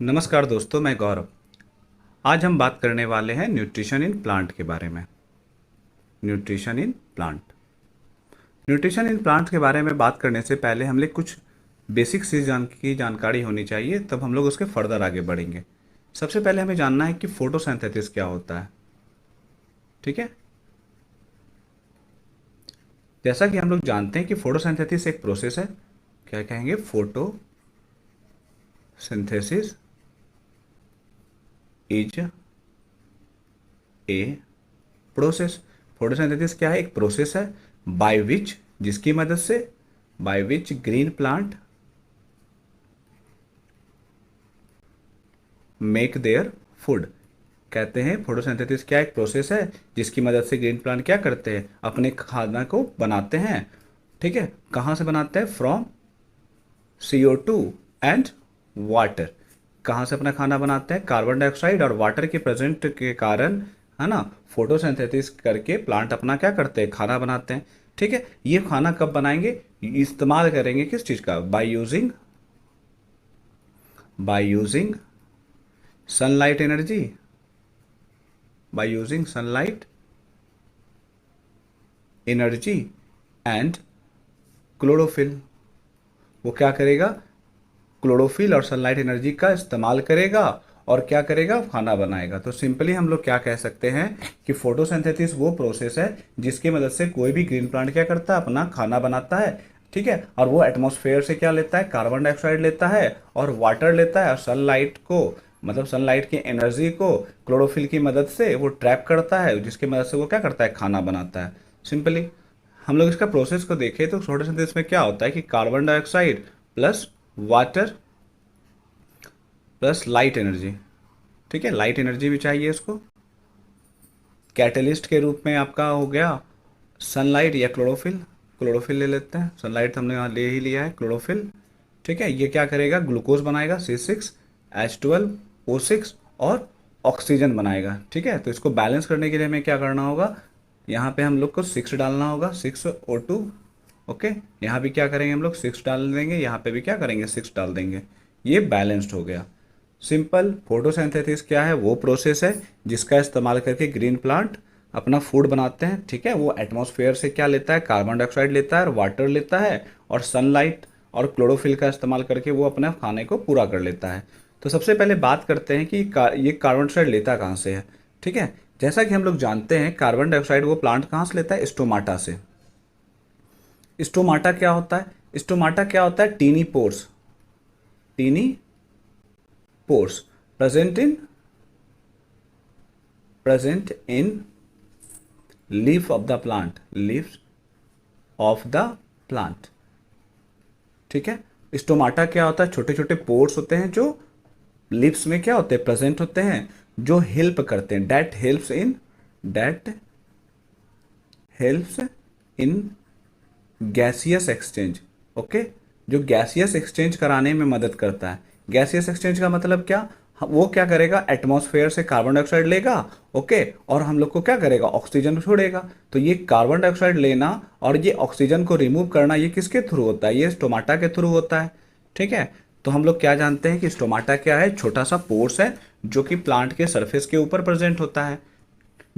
नमस्कार दोस्तों, मैं गौरव। आज हम बात करने वाले हैं न्यूट्रिशन इन प्लांट के बारे में। Nutrition in plant. Nutrition in plant के बारे में बात करने से पहले हम लोग कुछ बेसिक सी की जानकारी होनी चाहिए, तब हम लोग उसके फर्दर आगे बढ़ेंगे। सबसे पहले हमें जानना है कि फोटोसिंथेसिस क्या होता है। ठीक है, जैसा कि हम लोग जानते हैं कि फोटोसिंथेसिस एक प्रोसेस है। क्या कहेंगे? Photosynthesis is a process. Photosynthesis क्या है? एक प्रोसेस है बाय विच, जिसकी मदद से, by which green plant make their food. कहते हैं फोटोसिंथेसिस क्या एक प्रोसेस है जिसकी मदद से ग्रीन प्लांट क्या करते हैं? अपने खाना को बनाते हैं। ठीक है, कहाँ से बनाते हैं? From CO2 and water. कहाँ से अपना खाना बनाते हैं? कार्बन डाइऑक्साइड और वाटर के प्रेजेंट के कारण, है ना। फोटोसिंथेसिस करके प्लांट अपना क्या करते हैं? खाना बनाते हैं। ठीक है, ये खाना कब बनाएंगे? इस्तेमाल करेंगे किस चीज़ का? By using sunlight energy. By using sunlight energy and chlorophyll. वो क्या करेगा? क्लोरोफिल और सनलाइट एनर्जी का इस्तेमाल करेगा और क्या करेगा? खाना बनाएगा। तो सिंपली हम लोग क्या कह सकते हैं कि फोटोसिंथेसिस वो प्रोसेस है जिसकी मदद से कोई भी ग्रीन प्लांट क्या करता है? अपना खाना बनाता है। ठीक है, और वो एटमॉस्फेयर से क्या लेता है? कार्बन डाइऑक्साइड लेता है और वाटर लेता है, और सनलाइट को, मतलब सनलाइट की एनर्जी को क्लोरोफिल की मदद से वो ट्रैप करता है, जिसकी मदद से वो क्या करता है? खाना बनाता है। सिंपली हम लोग इसका प्रोसेस को देखें तो फोटोसिंथेसिस में क्या होता है कि carbon dioxide plus water plus light energy. ठीक है, लाइट एनर्जी भी चाहिए इसको। कैटलिस्ट के रूप में आपका हो गया सनलाइट या क्लोरोफिल। क्लोरोफिल ले लेते हैं, सनलाइट तो हमने यहाँ ले ही लिया है, क्लोरोफिल। ठीक है, ये क्या करेगा? ग्लूकोज बनाएगा, C6H12O6, और ऑक्सीजन बनाएगा। ठीक है, तो इसको बैलेंस करने के लिए हमें क्या करना होगा? यहाँ पे हम लोग को 6 डालना होगा, 6O2। ओके, यहाँ भी क्या करेंगे? हम लोग 6 डाल देंगे, यहाँ पे भी क्या करेंगे? 6 डाल देंगे। ये बैलेंस्ड हो गया। सिंपल। फोटोसिंथेसिस क्या है? वो प्रोसेस है जिसका इस्तेमाल करके ग्रीन प्लांट अपना फूड बनाते हैं। ठीक है, वो एटमॉस्फेयर से क्या लेता है? कार्बन डाइऑक्साइड लेता है और वाटर लेता है, और सनलाइट और क्लोरोफिल का इस्तेमाल करके वो अपने खाने को पूरा कर लेता है। तो सबसे पहले बात करते हैं कि ये कार्बन डाइऑक्साइड लेता कहाँ से है। ठीक है, जैसा कि हम लोग जानते हैं कार्बन डाइऑक्साइड वो प्लांट कहाँ से लेता है? स्टोमाटा से। स्टोमाटा क्या होता है? स्टोमाटा क्या होता है? Tiny pores. Tiny pores present in present in leaf of the plant, leaves of the plant। ठीक है, स्टोमाटा क्या होता है? छोटे छोटे पोर्स होते हैं जो लिप्स में क्या होते हैं? प्रेजेंट होते हैं, जो हेल्प करते हैं, that helps in gaseous exchange. Okay, जो गैसियस एक्सचेंज कराने में मदद करता है। गैसियस एक्सचेंज का मतलब क्या? वो क्या करेगा? एटमॉस्फेयर से कार्बन डाइऑक्साइड लेगा, ओके, और हम लोग को क्या करेगा? ऑक्सीजन छोड़ेगा। तो ये कार्बन डाइऑक्साइड लेना और ये ऑक्सीजन को रिमूव करना, ये किसके थ्रू होता है? ये स्टोमाटा के थ्रू होता है। ठीक है, तो हम लोग क्या जानते हैं कि स्टोमाटा क्या है? छोटा सा पोर्स है जो कि प्लांट के सरफेस के ऊपर प्रेजेंट होता है,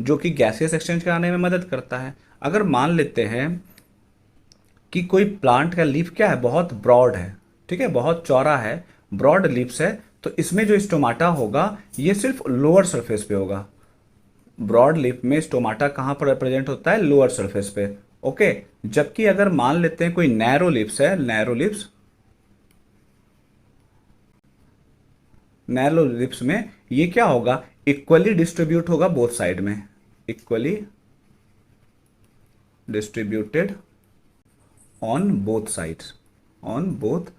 जो कि गैसियस एक्सचेंज कराने में मदद करता है। अगर मान लेते हैं कि कोई प्लांट का लीफ क्या है? बहुत ब्रॉड है। ठीक है, बहुत चौड़ा है, ब्रॉड लीव्स है, तो इसमें जो स्टोमाटा होगा ये सिर्फ लोअर सरफेस पे होगा। ब्रॉड लीफ में स्टोमाटा कहाँ पर प्रेजेंट होता है? लोअर सरफेस पे। ओके, जबकि अगर मान लेते हैं कोई नैरो लिप्स है, नैरो लिप्स में ये क्या होगा? इक्वली डिस्ट्रीब्यूट होगा बोथ साइड में, equally distributed on both sides, on both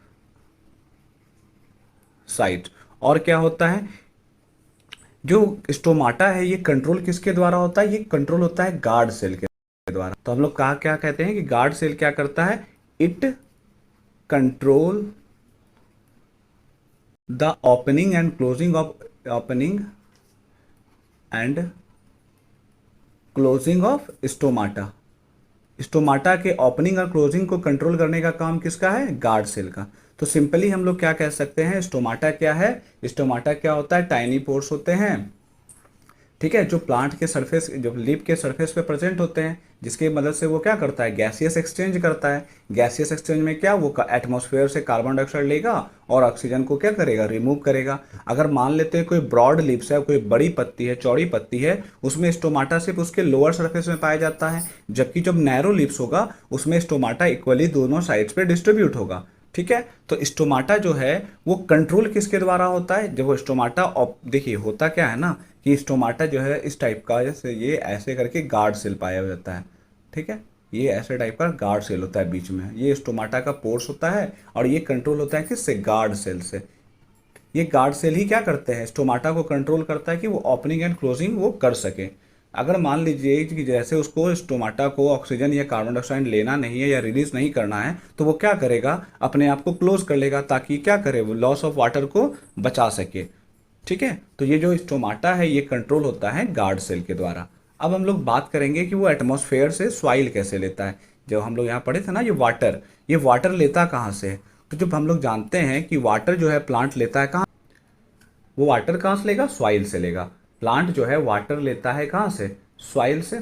side. और क्या होता है? जो स्टोमाटा है ये कंट्रोल किसके द्वारा होता है? ये कंट्रोल होता है गार्ड सेल के द्वारा। तो हम लोग कहा क्या कहते हैं कि गार्ड सेल क्या करता है? It control the opening and closing of stomata. Stomata के ओपनिंग और क्लोजिंग को कंट्रोल करने का काम किसका है? गार्ड सेल का। तो सिंपली हम लोग क्या कह सकते हैं, स्टोमाटा क्या है, स्टोमाटा क्या होता है, टाइनी पोर्स होते हैं, ठीक है, जो प्लांट के सरफेस, जो लीफ के सरफेस पे प्रेजेंट होते हैं, जिसकी मदद से वो क्या करता है, गैसियस एक्सचेंज करता है। गैसियस एक्सचेंज में क्या, वो एटमॉस्फेयर से कार्बन डाइऑक्साइड लेगा और ऑक्सीजन को क्या करेगा, रिमूव करेगा। अगर मान लेते हैं कोई ब्रॉड लीव्स है, कोई बड़ी पत्ती है, चौड़ी पत्ती है, उसमें स्टोमाटा सिर्फ उसके लोअर सरफेस में पाया जाता है, जबकि जब नैरो लीव्स होगा उसमें स्टोमाटा इक्वली दोनों साइड्स पे डिस्ट्रीब्यूट होगा। ठीक है, तो स्टोमाटा जो है वो कंट्रोल किसके द्वारा होता है, जब वो स्टोमाटा, देखिए होता क्या है ना कि स्टोमाटा जो है इस टाइप का, जैसे ये ऐसे करके गार्ड सेल पाया जाता है, ठीक है, ये ऐसे टाइप का गार्ड सेल होता है बीच में, ये स्टोमाटा का पोर्स होता है और ये कंट्रोल होता है किससे, गार्ड सेल से। ये गार्ड सेल ही क्या करते हैं, स्टोमाटा को कंट्रोल करता है कि वो ओपनिंग एंड क्लोजिंग वो कर सके। अगर मान लीजिए कि जैसे उसको स्टोमाटा को ऑक्सीजन या कार्बन डाइऑक्साइड लेना नहीं है या रिलीज नहीं करना है, तो वो क्या करेगा, अपने आप को क्लोज कर लेगा ताकि क्या करे, वो लॉस ऑफ वाटर को बचा सके। ठीक है, तो ये जो स्टोमाटा है ये कंट्रोल होता है गार्ड सेल के द्वारा। अब हम लोग बात करेंगे कि वो एटमॉस्फेयर से सॉइल कैसे लेता है। जब हम लोग यहाँ पढ़े थे ना, ये वाटर लेता कहाँ से है, तो जब हम लोग जानते हैं कि वाटर जो है प्लांट लेता है कहाँ, वो वाटर कहाँ से लेगा, सॉइल से लेगा। प्लांट जो है वाटर लेता है कहाँ से, सॉइल से।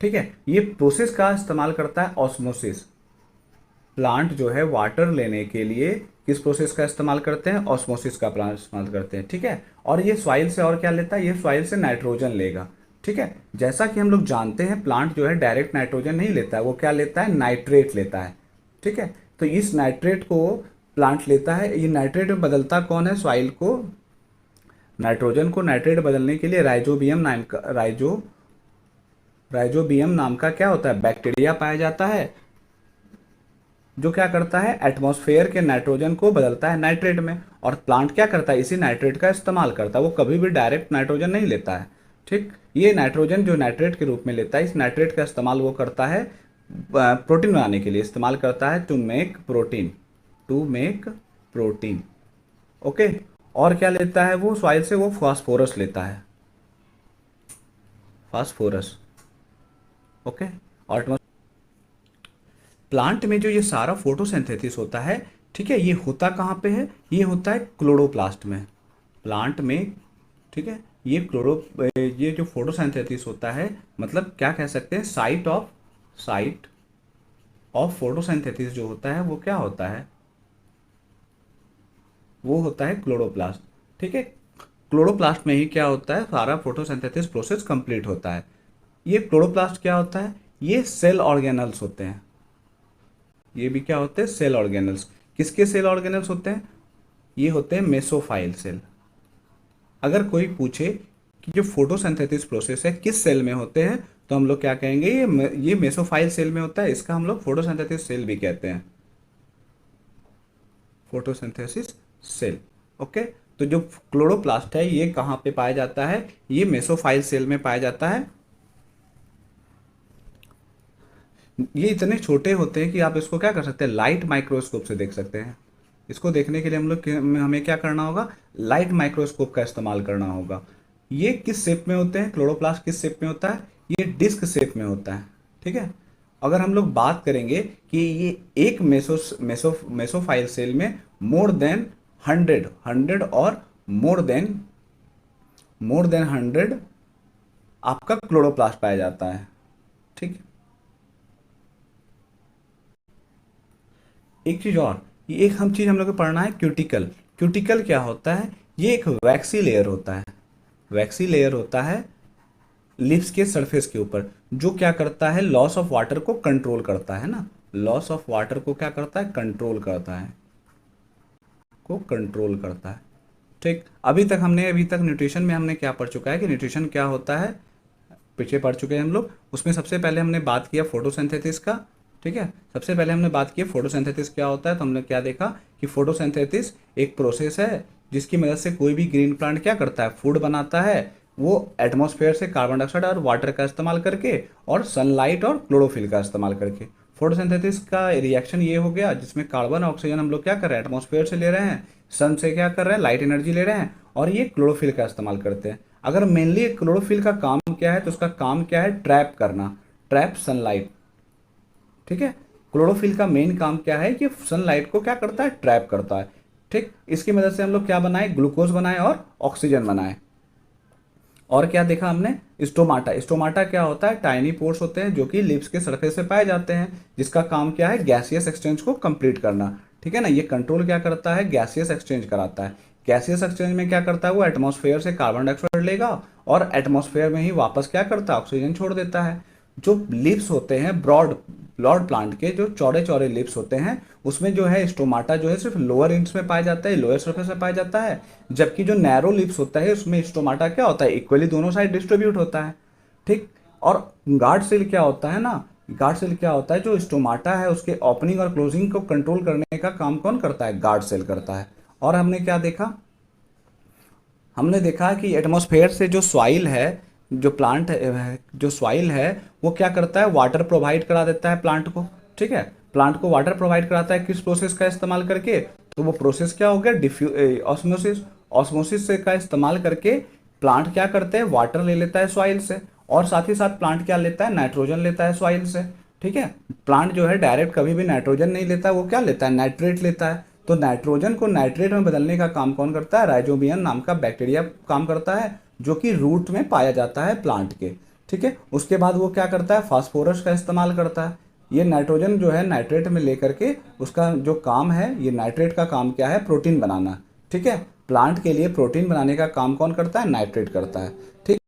ठीक है, ये प्रोसेस का इस्तेमाल करता है, ऑस्मोसिस। प्लांट जो है वाटर लेने के लिए किस प्रोसेस का इस्तेमाल करते हैं, ऑस्मोसिस का प्लांट इस्तेमाल करते हैं। ठीक है, और ये सॉइल से और क्या लेता है, ये सॉइल से नाइट्रोजन लेगा। ठीक है, जैसा कि हम लोग जानते हैं प्लांट जो है डायरेक्ट नाइट्रोजन नहीं लेता है, वो क्या लेता है, नाइट्रेट लेता है। ठीक है, तो इस नाइट्रेट को प्लांट लेता है, ये नाइट्रेट में बदलता कौन है, सॉइल को, नाइट्रोजन को नाइट्रेट बदलने के लिए राइजोबियम नाम का क्या होता है, बैक्टीरिया पाया जाता है, जो क्या करता है, एटमॉस्फेयर के नाइट्रोजन को बदलता है नाइट्रेट में। और प्लांट क्या करता है, इसी नाइट्रेट का इस्तेमाल करता है, वो कभी भी डायरेक्ट नाइट्रोजन नहीं लेता है। ठीक, ये नाइट्रोजन जो नाइट्रेट के रूप में लेता है, इस नाइट्रेट का इस्तेमाल वो करता है प्रोटीन बनाने के लिए, इस्तेमाल करता है टू मेक प्रोटीन। ओके, और क्या लेता है वो सॉइल से, वो फास्फोरस लेता है, फास्फोरस। ओके, और प्लांट में जो ये सारा फोटोसिंथेसिस होता है, ठीक है, ये होता कहाँ पे है, ये होता है क्लोरोप्लास्ट में, प्लांट में। ठीक है, ये जो फोटोसिंथेसिस होता है, मतलब क्या कह सकते हैं, साइट ऑफ फोटोसिंथेसिस जो होता है वो क्या होता है, वो होता है क्लोरोप्लास्ट। ठीक है, क्लोरोप्लास्ट में ही क्या होता है, सारा फोटोसिंथेसिस प्रोसेस कंप्लीट होता है। ये क्लोरोप्लास्ट क्या होता है, ये सेल ऑर्गेनल्स होते हैं, ये भी क्या होते हैं, सेल ऑर्गेनल्स। किसके सेल ऑर्गेनल्स होते हैं, ये होते हैं मेसोफाइल सेल। अगर कोई पूछे कि जो फोटोसिंथेसिस प्रोसेस है किस सेल में होते हैं, तो हम लोग क्या कहेंगे, ये मेसोफाइल सेल में होता है, इसका हम लोग फोटोसिंथेसिस सेल भी कहते हैं, फोटोसिंथेसिस सेल। ओके, तो जो क्लोरोप्लास्ट है ये कहाँ पे पाया जाता है, ये मेसोफाइल सेल में पाया जाता है। ये इतने छोटे होते हैं कि आप इसको क्या कर सकते हैं, लाइट माइक्रोस्कोप से देख सकते हैं। इसको देखने के लिए हमें क्या करना होगा, लाइट माइक्रोस्कोप का इस्तेमाल करना होगा। ये किस शेप में होते हैं, क्लोरोप्लास्ट किस शेप में होता है, ये डिस्क शेप में होता है। ठीक है, अगर हम लोग बात करेंगे कि ये एक मेसोफाइल सेल में मोर देन 100 और मोर देन 100 आपका क्लोरोप्लास्ट पाया जाता है। ठीक है, एक चीज और, ये एक हम चीज हम लोग को पढ़ना है, क्यूटिकल। क्यूटिकल क्या होता है, ये एक वैक्सी लेयर होता है, वैक्सी लेयर होता है लिप्स के सरफेस के ऊपर, जो क्या करता है, लॉस ऑफ वाटर को कंट्रोल करता है ना, लॉस ऑफ वाटर को क्या करता है, कंट्रोल करता है, को कंट्रोल करता है। ठीक, अभी तक न्यूट्रिशन में हमने क्या पढ़ चुका है कि न्यूट्रिशन क्या होता है, पीछे पढ़ चुके हैं हम लोग। उसमें सबसे पहले हमने बात किया फोटोसिंथेसिस का। ठीक है, सबसे पहले हमने बात की फोटोसिंथेसिस क्या होता है, तो हमने क्या देखा कि फोटोसिंथेसिस एक प्रोसेस है जिसकी मदद से कोई भी ग्रीन प्लांट क्या करता है, फूड बनाता है, वो एटमॉस्फेयर से कार्बन डाइऑक्साइड और वाटर का इस्तेमाल करके और सनलाइट और क्लोरोफिल का इस्तेमाल करके। फोटोसिंथेसिस का रिएक्शन ये हो गया जिसमें कार्बन ऑक्सीजन हम लोग क्या कर रहे हैं, एटमॉस्फेयर से ले रहे हैं, सन से क्या कर रहे हैं, लाइट एनर्जी ले रहे हैं, और ये क्लोरोफिल का इस्तेमाल करते हैं। अगर मेनली क्लोरोफिल का काम क्या है, तो उसका काम क्या है, ट्रैप करना, ट्रैप सनलाइट। ठीक है, क्लोरोफिल का मेन काम क्या है कि सनलाइट को क्या करता है, ट्रैप करता है। ठीक, इसकी मदद से हम लोग क्या बनाए, ग्लूकोज बनाए और ऑक्सीजन बनाए। और क्या देखा हमने, स्टोमाटा। स्टोमाटा क्या होता है, टाइनी पोर्स होते हैं जो कि लिप्स के सरफेस से पाए जाते हैं, जिसका काम क्या है, गैसियस एक्सचेंज को कंप्लीट करना। ठीक है ना, ये कंट्रोल क्या करता है, गैसियस एक्सचेंज कराता है। गैसियस एक्सचेंज में क्या करता है, वो एटमॉस्फेयर से कार्बन डाइऑक्साइड लेगा और एटमॉस्फेयर में ही वापस क्या करता है, ऑक्सीजन छोड़ देता है। जो लिप्स होते हैं ब्रॉड ब्रॉड प्लांट के, जो चौड़े चौड़े लिप्स होते हैं, उसमें जो है स्टोमाटा जो है सिर्फ लोअर इंड्स में पाया जाता है, लोअर सरफेस में पाया जाता है। जबकि जो नैरो लिप्स होता है उसमें स्टोमाटा क्या होता है, इक्वली दोनों साइड डिस्ट्रीब्यूट होता है। ठीक, और गार्ड सेल क्या होता है ना, गार्ड सेल क्या होता है, जो स्टोमाटा है उसके ओपनिंग और क्लोजिंग को कंट्रोल करने का काम कौन करता है, गार्ड सेल करता है। और हमने क्या देखा, हमने देखा कि एटमॉस्फेयर से जो सॉइल है, जो प्लांट है, जो सॉइल है वो क्या करता है, वाटर प्रोवाइड करा देता है प्लांट को। ठीक है, प्लांट को वाटर प्रोवाइड कराता है किस प्रोसेस का इस्तेमाल करके, तो वो प्रोसेस क्या हो गया, ऑस्मोसिस। ऑस्मोसिस से का इस्तेमाल करके प्लांट क्या करते हैं, वाटर ले लेता है सॉइल से, और साथ ही साथ प्लांट क्या लेता है, नाइट्रोजन लेता है सॉइल से। ठीक है, प्लांट जो है डायरेक्ट कभी भी नाइट्रोजन नहीं लेता, वो क्या लेता है, नाइट्रेट लेता है। तो नाइट्रोजन को नाइट्रेट में बदलने का काम कौन करता है, राइजोबियम नाम का बैक्टीरिया काम करता है, जो कि रूट में पाया जाता है प्लांट के। ठीक है, उसके बाद वो क्या करता है, फास्फोरस का इस्तेमाल करता है। ये नाइट्रोजन जो है नाइट्रेट में लेकर के उसका जो काम है, ये नाइट्रेट का काम क्या है, प्रोटीन बनाना। ठीक है, प्लांट के लिए प्रोटीन बनाने का काम कौन करता है, नाइट्रेट करता है। ठीक,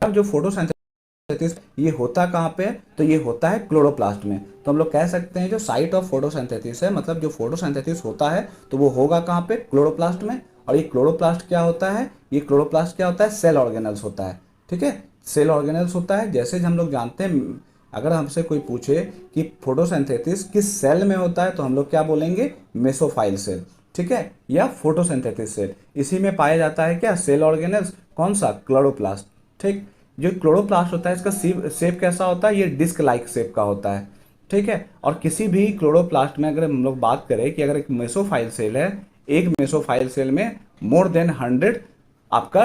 अब जो फोटोसिंथेसिस ये होता कहाँ पे है, तो ये होता है क्लोरोप्लास्ट में। तो हम लोग कह सकते हैं जो साइट ऑफ फोटोसिंथेसिस है, मतलब जो फोटोसिंथेसिस होता है तो वो होगा कहाँ पे, क्लोरोप्लास्ट में। और ये क्लोरोप्लास्ट क्या होता है, ये क्लोरोप्लास्ट क्या होता है, सेल ऑर्गेनल्स होता है। ठीक है, सेल ऑर्गेनल्स होता है। जैसे हम लोग जानते हैं, अगर हमसे कोई पूछे कि फोटोसिंथेसिस किस सेल में होता है, तो हम लोग क्या बोलेंगे, मेसोफाइल सेल। ठीक है, या फोटोसिंथेसिस सेल, इसी में पाया जाता है क्या, सेल ऑर्गेनल्स, कौन सा, क्लोरोप्लास्ट। ठीक, जो क्लोरोप्लास्ट होता है इसका शेप कैसा होता है, ये डिस्क लाइक शेप का होता है। ठीक है, और किसी भी क्लोरोप्लास्ट में अगर हम लोग बात करें कि अगर एक मेसोफाइल सेल है, एक मेसोफाइल सेल में मोर देन 100 आपका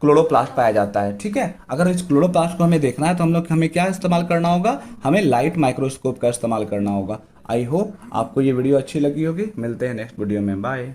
क्लोरोप्लास्ट पाया जाता है। ठीक है, अगर इस क्लोरोप्लास्ट को हमें देखना है तो हम लोग हमें क्या इस्तेमाल करना होगा, हमें लाइट माइक्रोस्कोप का इस्तेमाल करना होगा। आई होप आपको ये वीडियो अच्छी लगी होगी। मिलते हैं नेक्स्ट वीडियो में, बाय।